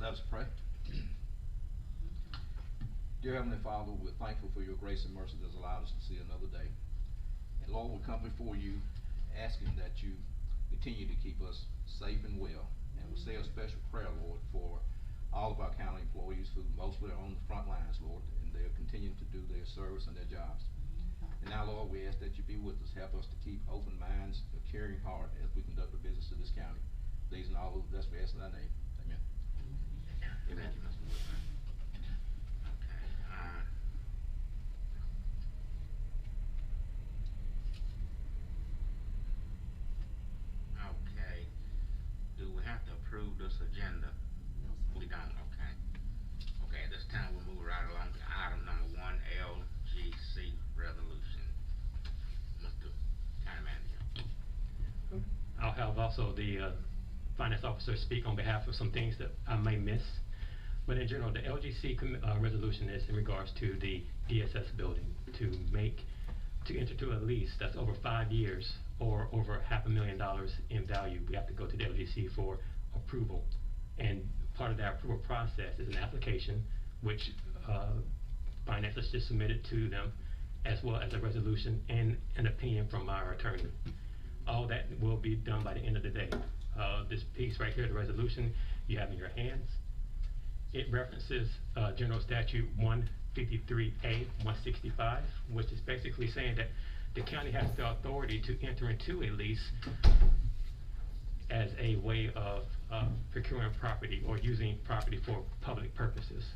Let us pray. Dear Heavenly Father, we're thankful for your grace and mercy that's allowed us to see another day. And Lord, we come before you asking that you continue to keep us safe and well. And we say a special prayer, Lord, for all of our county employees who mostly are on the front lines, Lord, and they're continuing to do their service and their jobs. And now, Lord, we ask that you be with us. Help us to keep open minds, a caring heart as we conduct the business of this county. These and all of this we ask in thy name. Amen. Thank you, Mr. Woodburn. Okay, do we have to approve this agenda? We don't, okay. Okay, at this time we'll move right along to item number 1, LGC resolution. Mr. County Manager. I'll have also the finance officer speak on behalf of some things that I may miss. But in general, the LGC resolution is in regards to the DSS building to enter to a lease that's over 5 years or over $500,000 in value. We have to go to the LGC for approval. And part of that approval process is an application which finance has just submitted to them, as well as a resolution and an opinion from our attorney. All that will be done by the end of the day. This piece right here, the resolution you have in your hands, it references General Statute 153A 165, which is basically saying that the county has the authority to enter into a lease as a way of procuring property or using property for public purposes.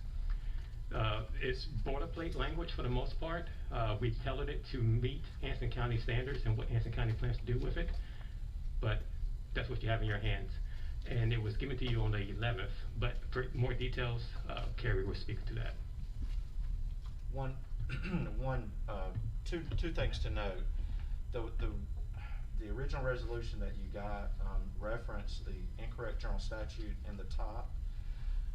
It's boilerplate language for the most part. We tailored it to meet Anson County standards and what Anson County plans to do with it, but that's what you have in your hands. And it was given to you on the 11th, but for more details, Carrie will speak to that. Two things to note. The original resolution that you got referenced the incorrect general statute in the top.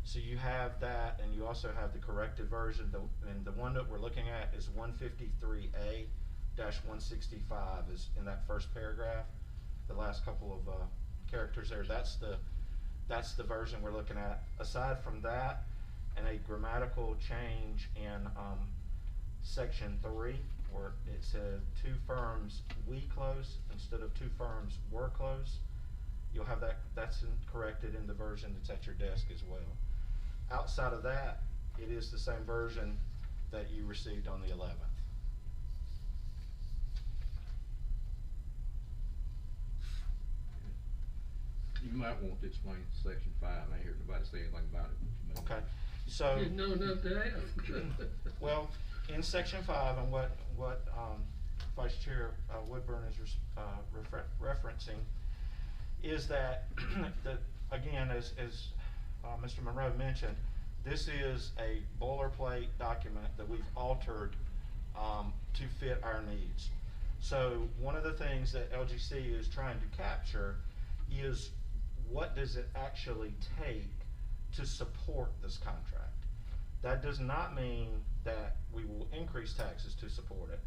So you have that, and you also have the corrected version. And the one that we're looking at is 153A-165 is in that first paragraph. The last couple of characters there. That's the version we're looking at. Aside from that, and a grammatical change in section 3, where it said 2 firms we close instead of 2 firms were closed. You'll have that's corrected in the version that's at your desk as well. Outside of that, it is the same version that you received on the 11th. You might want to explain section 5. I ain't heard nobody say anything about it. Okay, so Didn't know enough to ask. well, in section 5, and what Vice Chair Woodburn is referencing is that again, as Mr. Monroe mentioned, this is a boilerplate document that we've altered to fit our needs. So one of the things that LGC is trying to capture is what does it actually take to support this contract. That does not mean that we will increase taxes to support it,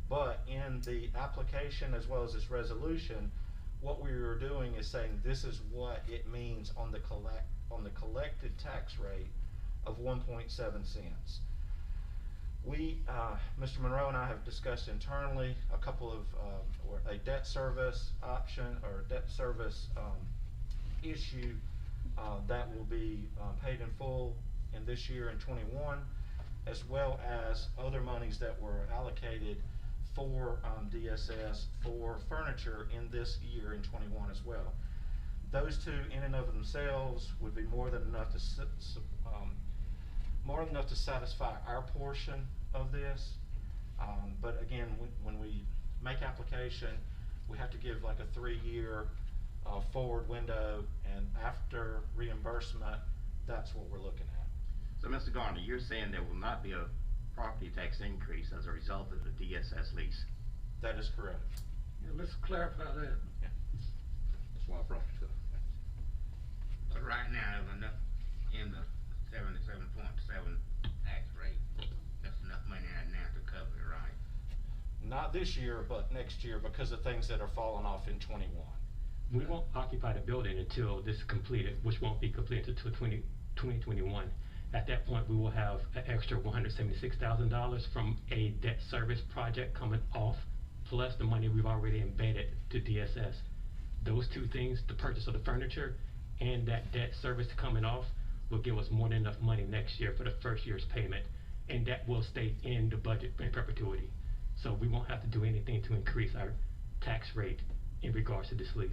but in the application as well as this resolution, what we are doing is saying this is what it means on the collected tax rate of 1.7 cents. We, Mr. Monroe and I have discussed internally a couple of, or a debt service option or debt service issue that will be paid in full in this year in 21, as well as other monies that were allocated for DSS for furniture in this year in 21 as well. Those two in and of themselves would be more than enough to satisfy our portion of this. But again, when we make application, we have to give like a 3-year forward window, and after reimbursement, that's what we're looking at. So, Mr. Garner, you're saying there will not be a property tax increase as a result of the DSS lease? That is correct. Yeah, let's clarify that. Yeah. That's why I brought it up. But right now, there's enough in the 77.7 tax rate. That's enough money right now to cover it, right? Not this year, but next year because of things that are falling off in 21. We won't occupy the building until this is completed, which won't be completed until 2021. At that point, we will have an extra $176,000 from a debt service project coming off, plus the money we've already embedded to DSS. Those two things, the purchase of the furniture and that debt service coming off, will give us more than enough money next year for the first year's payment, and that will stay in the budget in perpetuity. So we won't have to do anything to increase our tax rate in regards to this lease.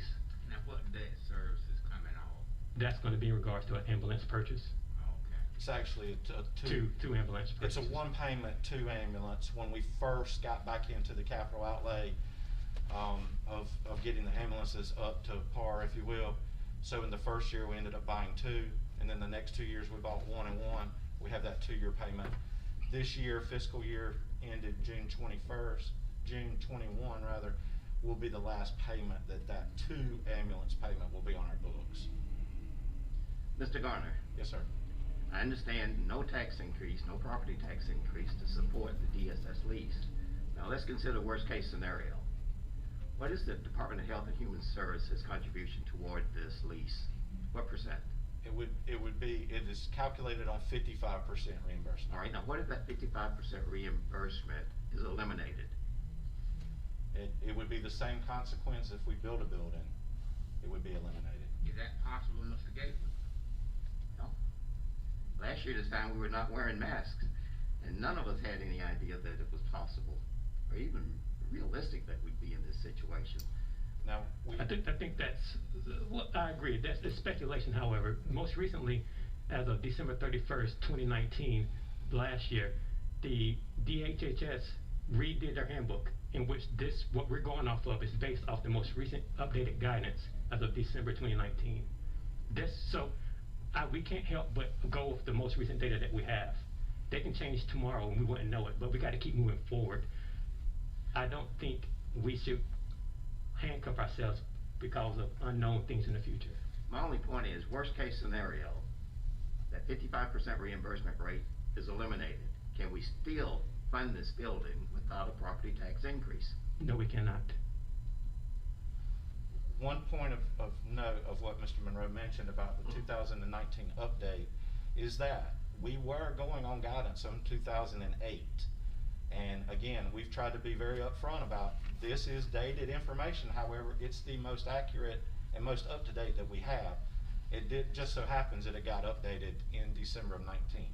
Now, what debt service is coming off? That's gonna be in regards to an ambulance purchase, Okay. It's actually two ambulance It's purchases. a one payment, two ambulance. When we first got back into the capital outlay, of getting the ambulances up to par, if you will. So in the first year, we ended up buying two, and then the next 2 years, we bought one and one. We have that 2-year payment. This year, fiscal year ended June 21 rather, will be the last payment that 2 ambulance payment will be on our books. Mr. Garner, Yes, sir. I understand no tax increase, no property tax increase to support the DSS lease. Now, let's consider worst case scenario. What is the Department of Health and Human Services contribution toward this lease? What percent? It is calculated on 55% reimbursement. All right, now what if that 55% reimbursement is eliminated? It would be the same consequence if we build a building. It would be eliminated. Is that possible, Mr. Gately? No. Last year this time we were not wearing masks, and none of us had any idea that it was possible, or even realistic that we'd be in this situation. Now, I think that's, well, I agree, that's speculation. However, most recently, as of December 31st, 2019, last year, the DHHS redid their handbook, in which what we're going off of is based off the most recent updated guidance as of December 2019. We can't help but go with the most recent data that we have. They can change tomorrow and we wouldn't know it, but we gotta keep moving forward. I don't think we should handcuff ourselves because of unknown things in the future. My only point is, worst case scenario, that 55% reimbursement rate is eliminated. Can we still fund this building without a property tax increase? No, we cannot. one point of note of what Mr. Monroe mentioned about the 2019 update is that we were going on guidance on 2008. And again, we've tried to be very upfront about this is dated information. However, it's the most accurate and most up-to-date that we have. It just so happens that it got updated in December of 19.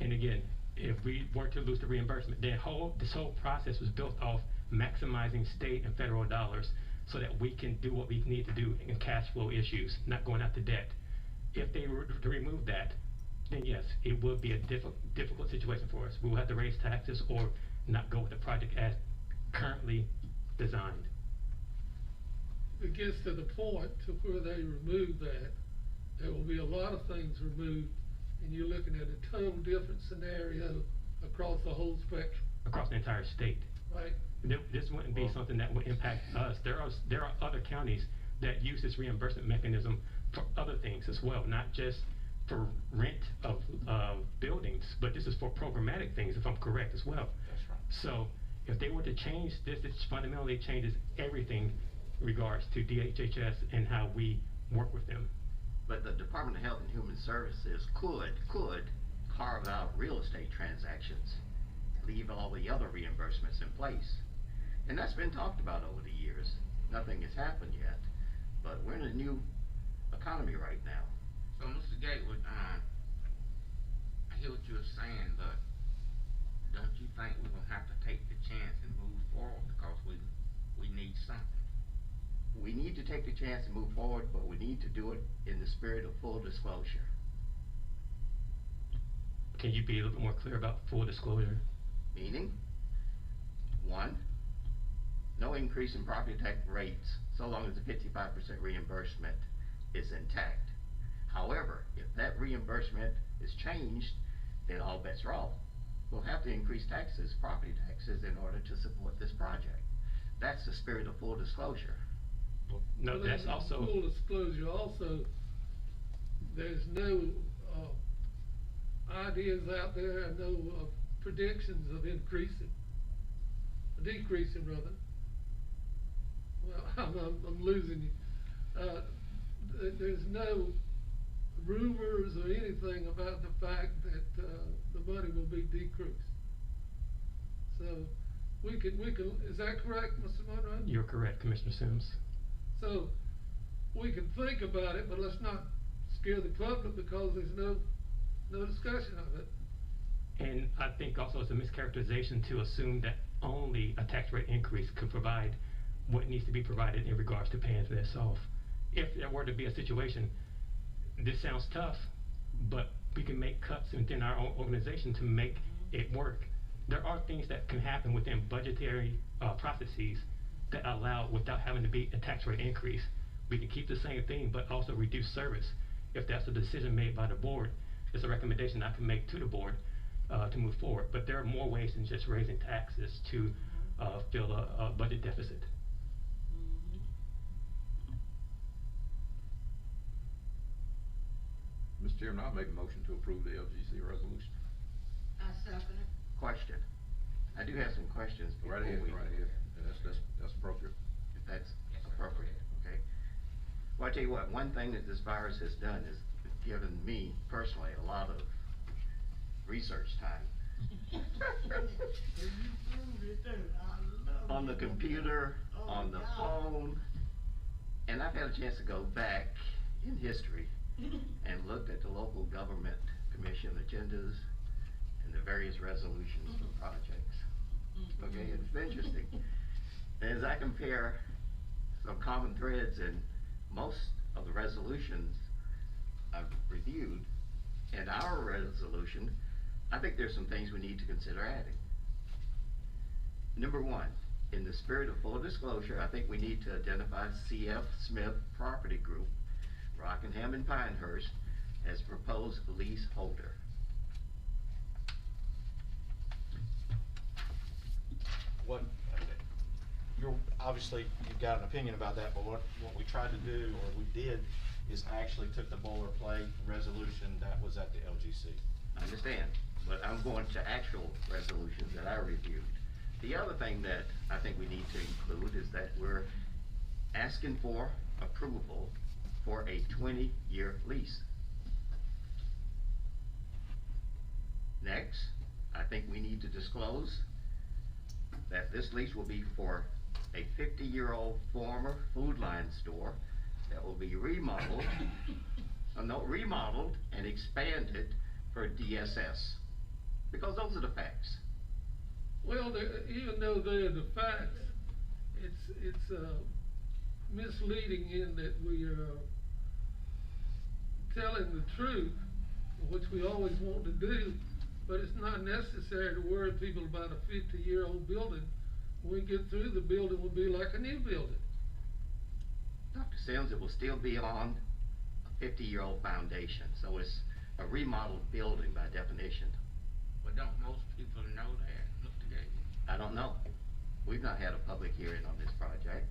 And again, if we were to lose the reimbursement, this whole process was built off maximizing state and federal dollars so that we can do what we need to do in cash flow issues, not going out to debt. If they were to remove that, then yes, it would be a difficult situation for us. We will have to raise taxes or not go with the project as currently designed. If it gets to the point to where they remove that, there will be a lot of things removed, and you're looking at a total different scenario across the whole spectrum, Across the entire state. right? This wouldn't be something that would impact us. There are other counties that use this reimbursement mechanism for other things as well, not just for rent of buildings, but this is for programmatic things, if I'm correct as well. That's right. So if they were to change this, it fundamentally changes everything in regards to DHHS and how we work with them. But the Department of Health and Human Services could carve out real estate transactions, leave all the other reimbursements in place. And that's been talked about over the years. Nothing has happened yet, but we're in a new economy right now. So, Mr. Gatewood, I hear what you're saying, but don't you think we're gonna have to take the chance and move forward because we need something? We need to take the chance and move forward, but we need to do it in the spirit of full disclosure. Can you be a little bit more clear about full disclosure? Meaning, 1, no increase in property tax rates so long as the 55% reimbursement is intact. However, if that reimbursement is changed, then all bets are off. We'll have to increase taxes, property taxes, in order to support this project. That's the spirit of full disclosure. No, Well, that's in also. Full disclosure also, there's no, ideas out there and no, predictions of decreasing rather. Well, I'm losing you. There's no rumors or anything about the fact that, the money will be decreased. So, we can, is that correct, Mr. Monroe? You're correct, Commissioner Sims. So, we can think about it, but let's not scare the public because there's no discussion of it. And I think also it's a mischaracterization to assume that only a tax rate increase could provide what needs to be provided in regards to paying for this off. If there were to be a situation, this sounds tough, but we can make cuts within our own organization to make it work. There are things that can happen within budgetary processes that allow without having to be a tax rate increase. We can keep the same thing, but also reduce service. If that's a decision made by the board, it's a recommendation I can make to the board to move forward. But there are more ways than just raising taxes to fill a budget deficit. Mr. Chairman, I'll make a motion to approve the LGC resolution. I second it. Question. I do have some questions. Right ahead, right ahead. That's appropriate. If that's appropriate, okay? Well, I tell you what, one thing that this virus has done is given me personally a lot of research time. On the computer, on the phone, and I've had a chance to go back in history and looked at the local government commission agendas and the various resolutions and projects. Okay, it's interesting. As I compare some common threads in most of the resolutions I've reviewed and our resolution, I think there's some things we need to consider adding. Number one, in the spirit of full disclosure, I think we need to identify C.F. Smith Property Group, Rockingham and Pinehurst, as proposed leaseholder. What, obviously, you've got an opinion about that, but what we tried to do, or we did, is actually took the boilerplate resolution that was at the LGC. I understand, but I'm going to actual resolutions that I reviewed. The other thing that I think we need to include is that we're asking for approval for a 20-year lease. Next, I think we need to disclose that this lease will be for a 50-year-old former Food Line store that will be remodeled, remodeled and expanded for DSS, because those are the facts. Well, even though they're the facts, it's misleading in that we are telling the truth, which we always want to do, but it's not necessary to worry people about a 50-year-old building. When we get through, the building will be like a new building. Dr. Sims, it will still be on a 50-year-old foundation, so it's a remodeled building by definition. But don't most people know that? Mr. Gates? I don't know. We've not had a public hearing on this project.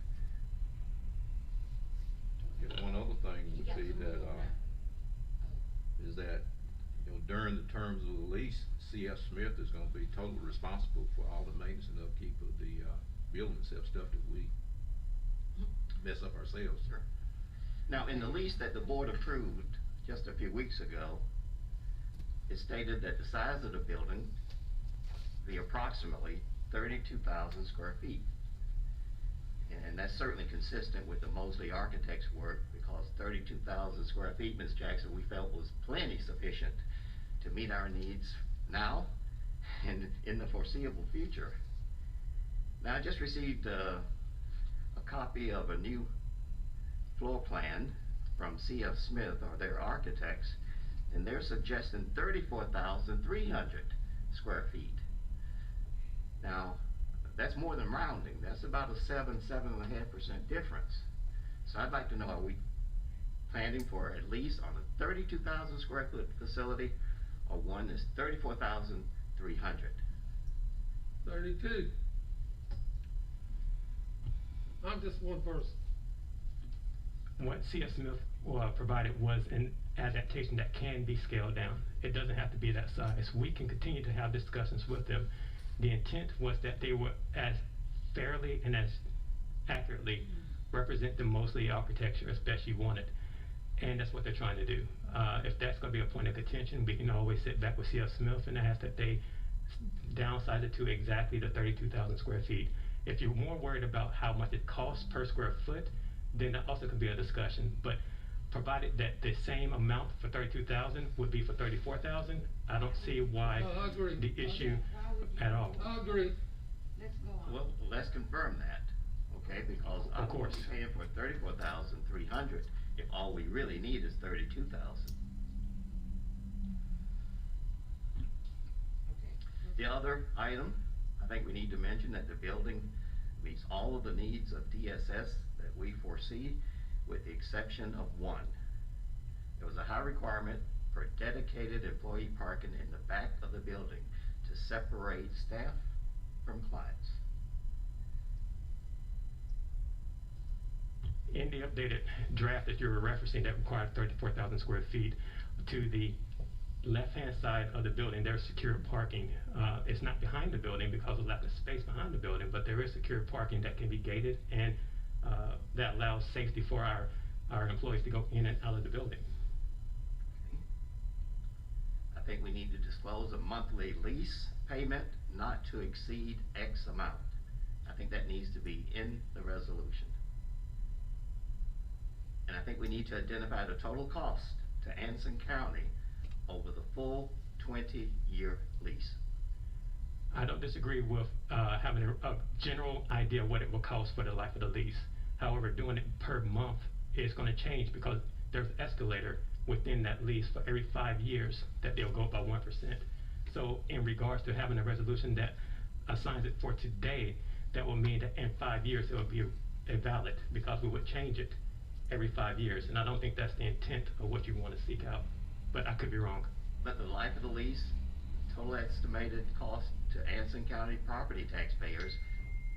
One other thing would be that, is that, you know, during the terms of the lease, C.F. Smith is gonna be totally responsible for all the maintenance and upkeep of the, building itself, stuff that we mess up ourselves. Sure. Now, in the lease that the board approved just a few weeks ago, it stated that the size of the building be approximately 32,000 square feet. And that's certainly consistent with the Mosley Architects work, because 32,000 square feet, Ms. Jackson, we felt was plenty sufficient to meet our needs now and in the foreseeable future. Now, I just received a copy of a new floor plan from C.F. Smith, or their architects, and they're suggesting 34,300 square feet. Now, that's more than rounding. That's about a 7.5% difference. So I'd like to know, are we planning for at least on a 32,000 square foot facility, or one that's 34,300? 32. I'm just one person. What C.F. Smith provided was an adaptation that can be scaled down. It doesn't have to be that size. We can continue to have discussions with them. The intent was that they would as fairly and as accurately represent the Mosley architecture as best you wanted. And that's what they're trying to do. If that's gonna be a point of contention, we can always sit back with C.F. Smith and ask that they downsize it to exactly the 32,000 square feet. If you're more worried about how much it costs per square foot, then that also could be a discussion. But provided that the same amount for 32,000 would be for 34,000, I don't see why No, I agree. the issue at all. I agree. Let's go on. Well, let's confirm that, okay, because I'm Of course. paying for 34,300 if all we really need is 32,000. Okay. The other item, I think we need to mention that the building meets all of the needs of DSS that we foresee, with the exception of one. There was a high requirement for dedicated employee parking in the back of the building to separate staff from clients. In the updated draft that you were referencing that required 34,000 square feet, to the left-hand side of the building, there's secure parking. It's not behind the building because of lack of space behind the building, but there is secure parking that can be gated, and that allows safety for our employees to go in and out of the building. I think we need to disclose a monthly lease payment not to exceed X amount. I think that needs to be in the resolution. And I think we need to identify the total cost to Anson County over the full 20-year lease. I don't disagree with having a general idea of what it will cost for the life of the lease. However, doing it per month is going to change because there's an escalator within that lease for every 5 years that they'll go up by 1%. So in regards to having a resolution that assigns it for today, that will mean that in 5 years it will be invalid because we would change it every 5 years. And I don't think that's the intent of what you want to seek out, but I could be wrong. But the life of the lease, total estimated cost to Anson County property taxpayers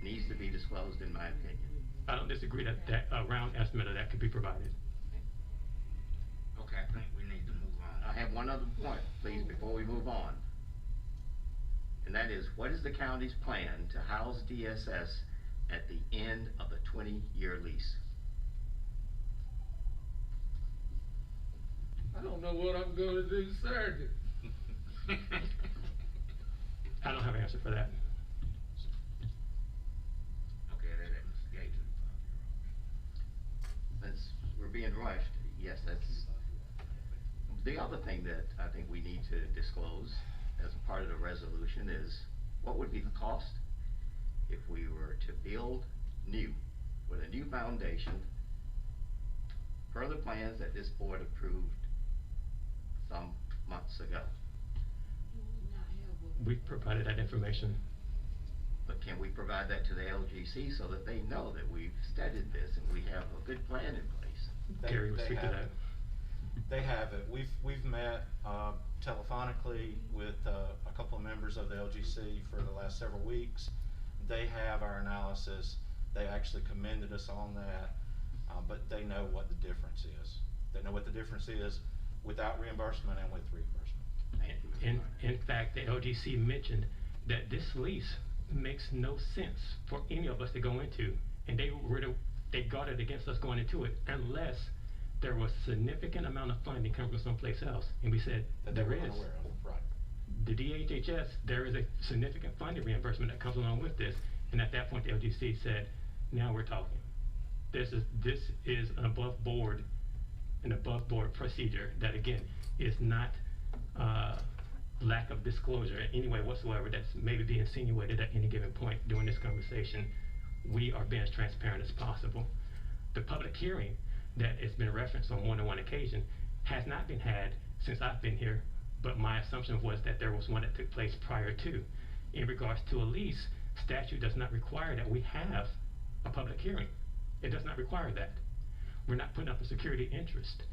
needs to be disclosed, in my opinion. I don't disagree that a round estimate of that could be provided. Okay, I think we need to move on. I have one other point, please, before we move on. And that is, what is the county's plan to house DSS at the end of the 20-year lease? I don't know what I'm gonna do Saturday. I don't have an answer for that. Okay, that Mr. Gates. We're being rushed, yes, that's. The other thing that I think we need to disclose as a part of the resolution is, what would be the cost if we were to build new, with a new foundation, per the plans that this board approved some months ago? Do we not have a- We've provided that information. But can we provide that to the LGC so that they know that we've studied this and we have a good plan in place? Gary will speak to have that. it. They have it. We've met telephonically with a couple of members of the LGC for the last several weeks. They have our analysis. They actually commended us on that, but they know what the difference is. They know what the difference is without reimbursement and with reimbursement. Thank you, Mr. Martin. In fact, the LGC mentioned that this lease makes no sense for any of us to go into, and they guarded against us going into it unless there was significant amount of funding coming from someplace else. And we said, That they there were is. unaware of, right. The DHHS, there is a significant funding reimbursement that comes along with this, and at that point the LGC said, now we're talking. This is an above board procedure that, again, is not lack of disclosure in any way whatsoever that's maybe being insinuated at any given point during this conversation. We are being as transparent as possible. The public hearing that has been referenced on more than one occasion has not been had since I've been here, but my assumption was that there was one that took place prior to. In regards to a lease, statute does not require that we have a public hearing. It does not require that. We're not putting up a security interest.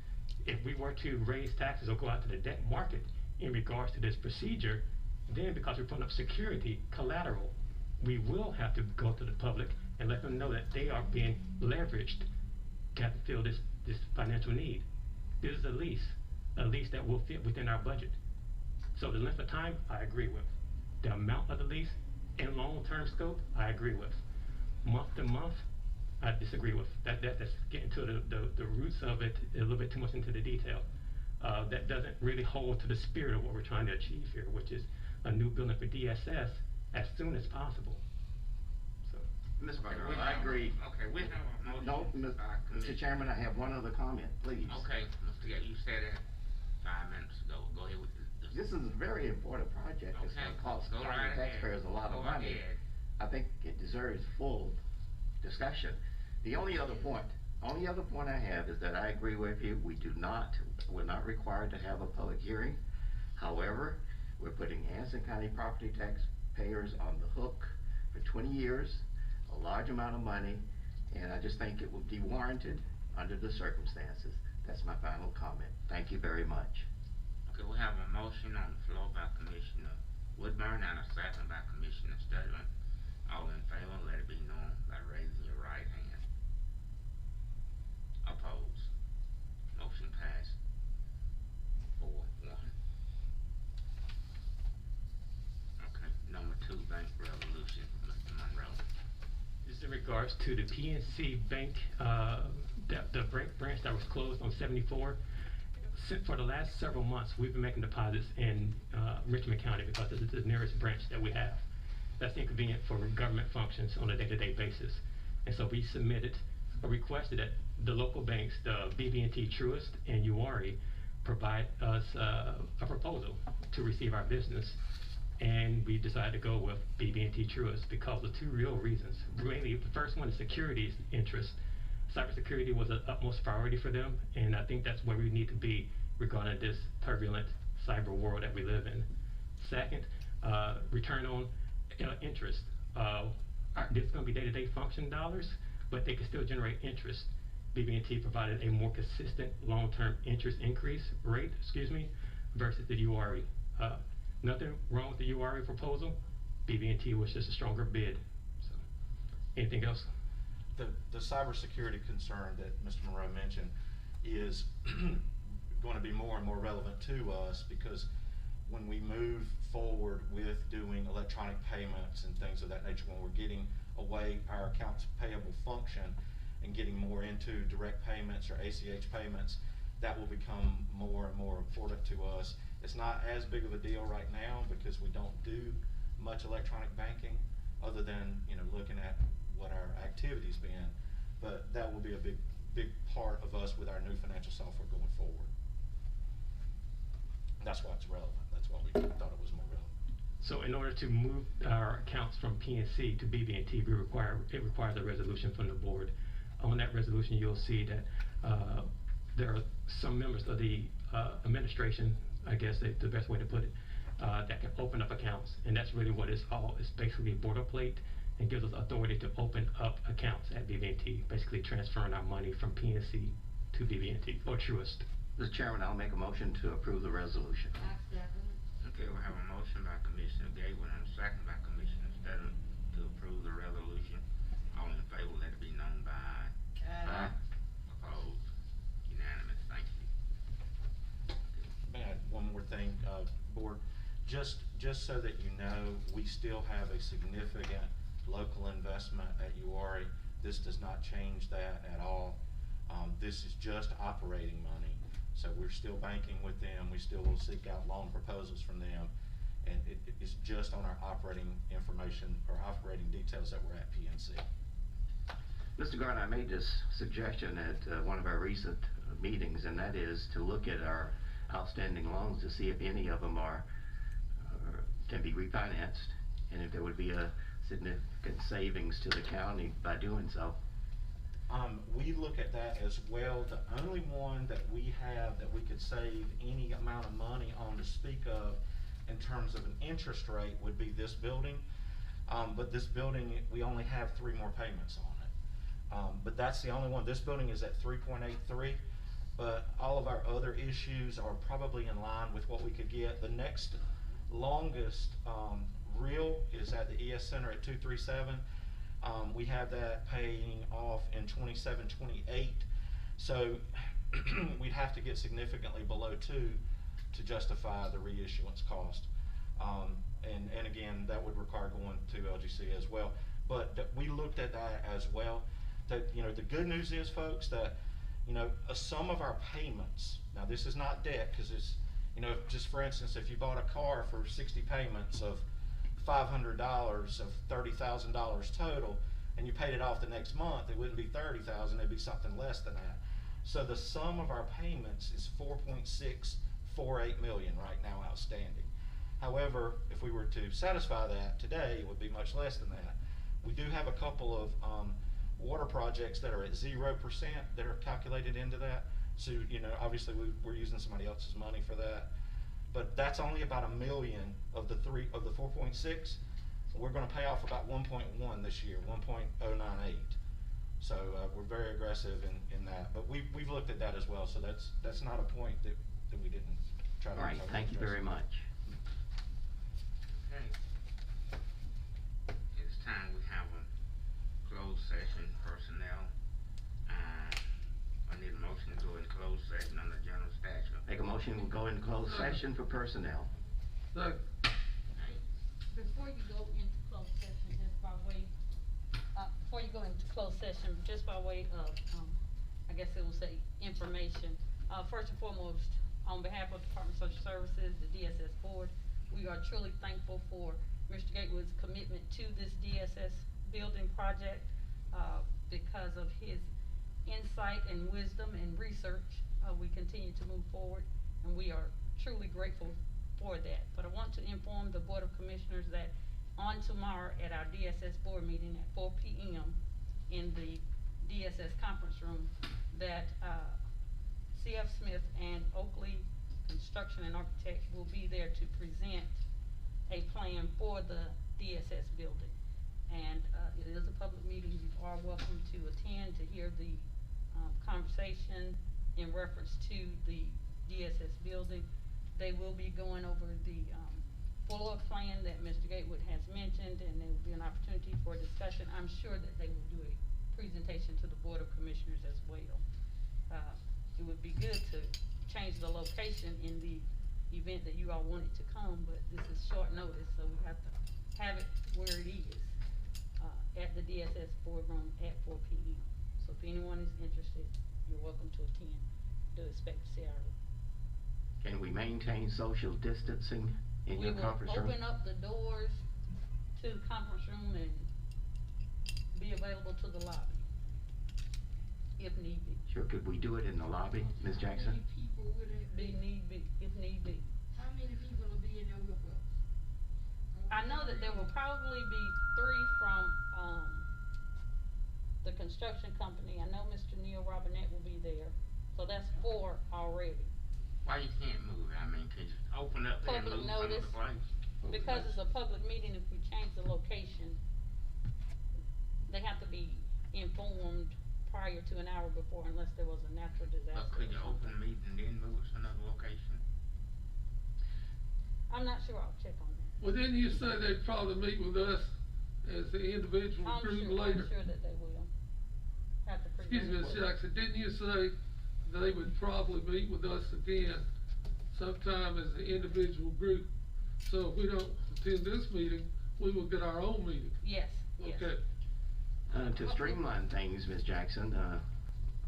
If we were to raise taxes or go out to the debt market in regards to this procedure, then because we're putting up security, collateral, we will have to go to the public and let them know that they are being leveraged to fill this financial need. This is a lease that will fit within our budget. So the length of time, I agree with. The amount of the lease in long-term scope, I agree with. Month to month, I disagree with. That's getting to the roots of it, a little bit too much into the detail. That doesn't really hold to the spirit of what we're trying to achieve here, which is a new building for DSS as soon as possible. So. Ms. Okay, Butler, we I have- agree. Okay, we have a motion. No, by Mr. commission. Chairman, I have one other comment, please. Okay, Mr. Gay, you said that 5 minutes ago. Go ahead with this. This is a very important project. It's Okay, gonna cost go right county ahead. taxpayers a lot of Go money. ahead. I think it deserves full discussion. The only other point I have is that I agree with you. We're not required to have a public hearing. However, we're putting Anson County property taxpayers on the hook for 20 years, a large amount of money, and I just think it would be warranted under the circumstances. That's my final comment. Thank you very much. Okay, we have a motion on the floor by Commissioner Woodburn and a second by Commissioner Stedman. All in favor, let it be known by raising your right hand. Opposed? Motion passed. 4-1. Okay, number 2, bank resolution, Mr. Monroe. This is in regards to the PNC Bank, the branch that was closed on 74. For the last several months, we've been making deposits in Richmond County because this is the nearest branch that we have. That's inconvenient for government functions on a day-to-day basis. And so we submitted or requested that the local banks, the BB&T Truist and UARI, provide us a proposal to receive our business. And we decided to go with BB&T Truist because of 2 real reasons. Mainly, the first one is security interest. Cybersecurity was an utmost priority for them, and I think that's where we need to be regarding this turbulent cyber world that we live in. Second, return on interest. This is going to be day-to-day function dollars, but they can still generate interest. BB&T provided a more consistent long-term interest increase rate, versus the UARI. Nothing wrong with the UARI proposal. BB&T was just a stronger bid. So, anything else? The cybersecurity concern that Mr. Monroe mentioned is going to be more and more relevant to us, because when we move forward with doing electronic payments and things of that nature, when we're getting away our accounts payable function and getting more into direct payments or ACH payments, that will become more and more important to us. It's not as big of a deal right now because we don't do much electronic banking other than, looking at what our activity's been, but that will be a big part of us with our new financial software going forward. That's why it's relevant. That's why we thought it was more relevant. So in order to move our accounts from PNC to BB&T, it requires a resolution from the board. On that resolution, you'll see that there are some members of the administration, I guess the best way to put it, that can open up accounts, and that's really what it's all. It's basically boilerplate and gives us authority to open up accounts at BB&T, basically transferring our money from PNC to BB&T or Truist. Mr. Chairman, I'll make a motion to approve the resolution. I second it. Okay, we have a motion by Commissioner Gable and a second by Commissioner Stedman to approve the resolution. All in favor, let it be known by aye. Aye. Opposed? Unanimous. Thank you. May I add one more thing, board? Just so that you know, we still have a significant local investment at UARI. This does not change that at all. This is just operating money. So we're still banking with them. We still will seek out loan proposals from them. And it's just on our operating information or operating details that we're at PNC. Mr. Garner, I made this suggestion at one of our recent meetings, and that is to look at our outstanding loans to see if any of them can be refinanced, and if there would be a significant savings to the county by doing so. We look at that as well. The only one that we have that we could save any amount of money on to speak of in terms of an interest rate would be this building. But this building, we only have 3 more payments on it. But that's the only one. This building is at 3.83, but all of our other issues are probably in line with what we could get. The next longest real is at the ES Center at 237. We have that paying off in 27-28, so we'd have to get significantly below 2 to justify the reissuance cost. And again, that would require going to LGC as well. But we looked at that as well. the good news is, folks, that, some of our payments, now this is not debt, cause it's, just for instance, if you bought a car for 60 payments of $500 of $30,000 total, and you paid it off the next month, it wouldn't be $30,000, it'd be something less than that. So the sum of our payments is $4.648 million right now outstanding. However, if we were to satisfy that today, it would be much less than that. We do have a couple of water projects that are at 0% that are calculated into that. So, obviously we're using somebody else's money for that. But that's only about $1 million of the 4.6. We're gonna pay off about 1.1 this year, 1.098. So we're very aggressive in that. But we've looked at that as well. So that's not a point that we didn't try to. All right, thank you very much. Okay. It's time we have a closed session personnel. I need a motion to go in closed session under general statute. Make a motion, we'll go into closed session for personnel. So, Before you go into closed session, just by way, of, I guess it will say information. First and foremost, on behalf of Department of Social Services, the DSS Board, we are truly thankful for Mr. Gatewood's commitment to this DSS building project, because of his insight and wisdom and research. We continue to move forward, and we are truly grateful for that. But I want to inform the Board of Commissioners that on tomorrow at our DSS board meeting at 4 p.m. in the DSS conference room, that C.F. Smith and Oakley Construction and Architects will be there to present a plan for the DSS building. And it is a public meeting. You are welcome to attend to hear the conversation in reference to the DSS building. They will be going over the floor plan that Mr. Gatewood has mentioned, and there will be an opportunity for discussion. I'm sure that they will do a presentation to the Board of Commissioners as well. It would be good to change the location in the event that you all wanted to come, but this is short notice, so we have to have it where it is, at the DSS boardroom at 4 p.m. So if anyone is interested, you're welcome to attend. Do expect to see our. Can we maintain social distancing in your conference room? We will open up the doors to the conference room and be available to the lobby, if need be. Sure, could we do it in the lobby, Ms. Jackson? If need be. How many people will be in there with us? I know that there will probably be 3 from, the construction company. I know Mr. Neil Robinette will be there, so that's 4 already. Why you can't move it? I mean, can you open up there and Public move some of notice. the place? Because it's a public meeting, if we change the location, they have to be informed prior to an hour before, unless there was a natural disaster. But could you or open the something. meeting and then move it to another location? I'm not sure, I'll check on that. well, didn't you say they'd probably meet with us as the individual group later? I'm sure that they will. Have to present. Excuse me, Ms. Jackson, didn't you say they would probably meet with us again sometime as the individual group? So if we don't attend this meeting, we will get our own meeting. Yes. Okay. To streamline things, Ms. Jackson,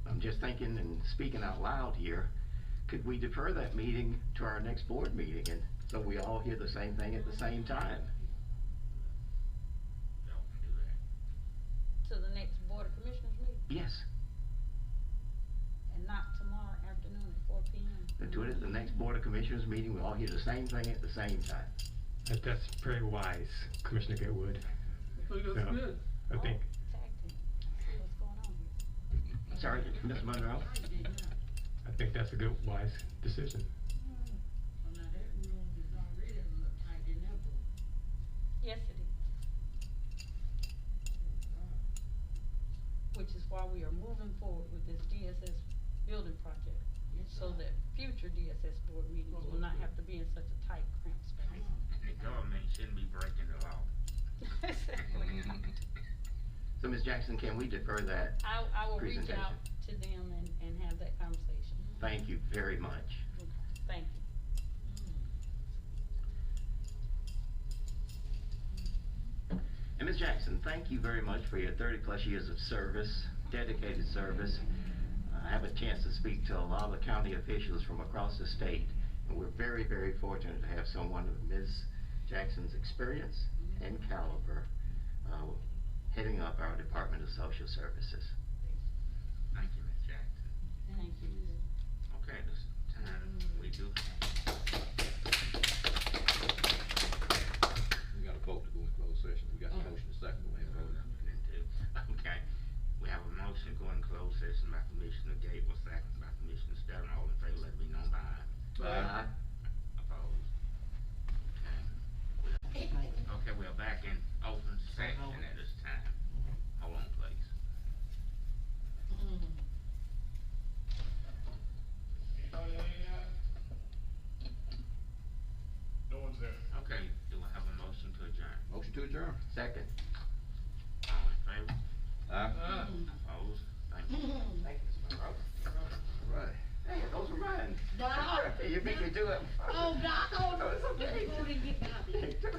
I'm just thinking and speaking out loud here, could we defer that meeting to our next board meeting, and so we all hear the same thing at the same time? Y'all can do that. To the next Board of Commissioners meeting, Yes, and not tomorrow afternoon at 4 p.m. to do it at the next Board of Commissioners meeting, we all hear the same thing at the same time. That's very wise, Commissioner Gatewood. I think that's Yeah. good. I think, Tag team. See what's going on here. Sorry, Ms. Monroe? I think that's a good, wise decision. Well, now that room is already look tight enough. Yes, it is. Which is why we are moving forward with this DSS building project, so that future DSS board meetings will not have to be in such a tight, cramped space. And the government shouldn't be breaking the law. Exactly. So, Ms. Jackson, can we defer that I will reach presentation? out to them and have that conversation. Thank you very much. Okay, thank you. And Ms. Jackson, thank you very much for your 30-plus years of service dedicated service. I have a chance to speak to a lot of the county officials from across the state, and we're very, very fortunate to have someone of Ms. Jackson's experience and caliber heading up our Department of Social Services. Thank you, Ms. Jackson. Thank you. Okay, this time we do. We got a vote to go in closed session. We got a motion to second, go ahead and vote. Okay, we have a motion to go in closed session by Commissioner Gable, second by Commissioner Stelton. All in favor, let it be known by aye. Opposed? Okay. Okay, we're back in open session at this time. Hold on, please. No one's there. Okay, do I have a motion to adjourn? Motion to adjourn. Second. All in favor? Aye. Opposed? Thank you. Thank you, Mr. Monroe. All right. Hey, those are mine. Dog. You beat me to it. Oh, God.